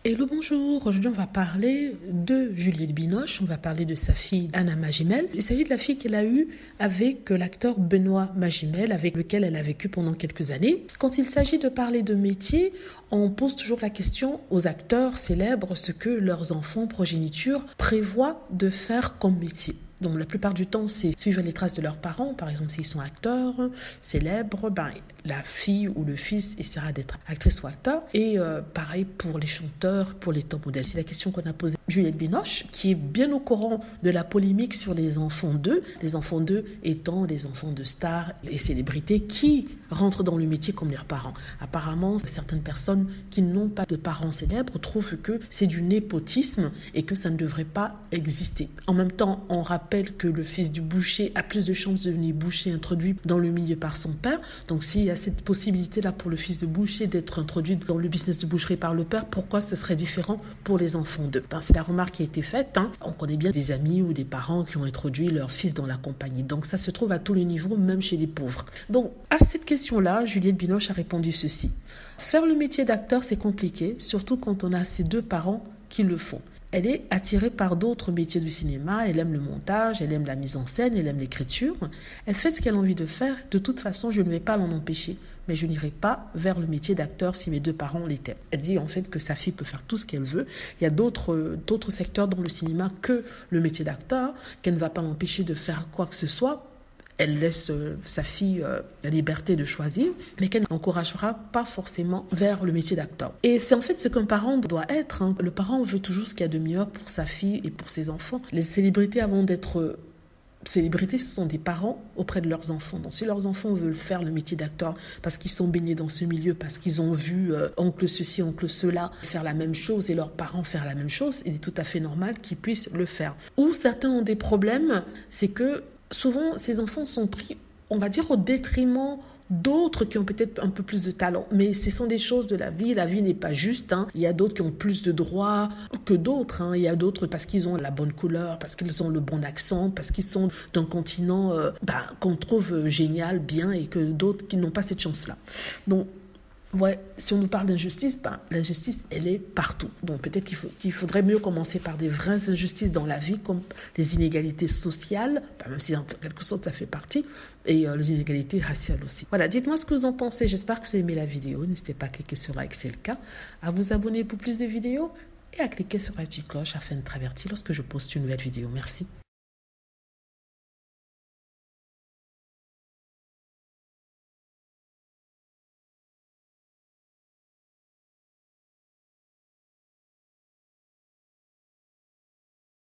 Hello, bonjour. Aujourd'hui, on va parler de Juliette Binoche. On va parler de sa fille Anna Magimel. Il s'agit de la fille qu'elle a eue avec l'acteur Benoît Magimel, avec lequel elle a vécu pendant quelques années. Quand il s'agit de parler de métier, on pose toujours la question aux acteurs célèbres ce que leurs enfants progéniture prévoient de faire comme métier. Donc la plupart du temps, c'est suivre les traces de leurs parents. Par exemple, s'ils sont acteurs célèbres, la fille ou le fils essaiera d'être actrice ou acteur. Et pareil pour les chanteurs, pour les top modèles. C'est la question qu'on a posée à Juliette Binoche, qui est bien au courant de la polémique sur les enfants d'eux. Les enfants d'eux étant les enfants de stars et célébrités qui rentrent dans le métier comme leurs parents. Apparemment, certaines personnes qui n'ont pas de parents célèbres trouvent que c'est du népotisme et que ça ne devrait pas exister. En même temps, on rappelle que le fils du boucher a plus de chances de devenir boucher introduit dans le milieu par son père. Donc s'il y a cette possibilité-là pour le fils de boucher d'être introduit dans le business de boucherie par le père, pourquoi ce serait différent pour les enfants d'eux? C'est la remarque qui a été faite. On connaît bien des amis ou des parents qui ont introduit leur fils dans la compagnie. Donc ça se trouve à tous les niveaux, même chez les pauvres. Donc à cette question-là, Juliette Binoche a répondu ceci. Faire le métier d'acteur, c'est compliqué, surtout quand on a ses deux parents qui le font. Elle est attirée par d'autres métiers du cinéma, elle aime le montage, elle aime la mise en scène, elle aime l'écriture. Elle fait ce qu'elle a envie de faire. De toute façon, je ne vais pas l'en empêcher, mais je n'irai pas vers le métier d'acteur si mes deux parents l'étaient. Elle dit en fait que sa fille peut faire tout ce qu'elle veut. Il y a d'autres secteurs dans le cinéma que le métier d'acteur, qu'elle ne va pas l'empêcher de faire quoi que ce soit. Elle laisse sa fille la liberté de choisir, mais qu'elle n'encouragera pas forcément vers le métier d'acteur. Et c'est en fait ce qu'un parent doit être. Le parent veut toujours ce qu'il y a de meilleur pour sa fille et pour ses enfants. Les célébrités, avant d'être célébrités, ce sont des parents auprès de leurs enfants. Donc si leurs enfants veulent faire le métier d'acteur parce qu'ils sont baignés dans ce milieu, parce qu'ils ont vu oncle ceci, oncle cela faire la même chose et leurs parents faire la même chose, il est tout à fait normal qu'ils puissent le faire. Où certains ont des problèmes, c'est que souvent, ces enfants sont pris, on va dire, au détriment d'autres qui ont peut-être un peu plus de talent. Mais ce sont des choses de la vie. La vie n'est pas juste. Il y a d'autres qui ont plus de droits que d'autres. Il y a d'autres parce qu'ils ont la bonne couleur, parce qu'ils ont le bon accent, parce qu'ils sont d'un continent qu'on trouve génial, bien, et que d'autres qui n'ont pas cette chance-là. Donc, ouais, si on nous parle d'injustice, l'injustice, elle est partout. Donc peut-être qu'il faudrait mieux commencer par des vraies injustices dans la vie, comme les inégalités sociales, même si en quelque sorte ça fait partie, et les inégalités raciales aussi. Voilà, dites-moi ce que vous en pensez. J'espère que vous avez aimé la vidéo. N'hésitez pas à cliquer sur like, c'est le cas, à vous abonner pour plus de vidéos et à cliquer sur la petite cloche afin d'être averti lorsque je poste une nouvelle vidéo. Merci.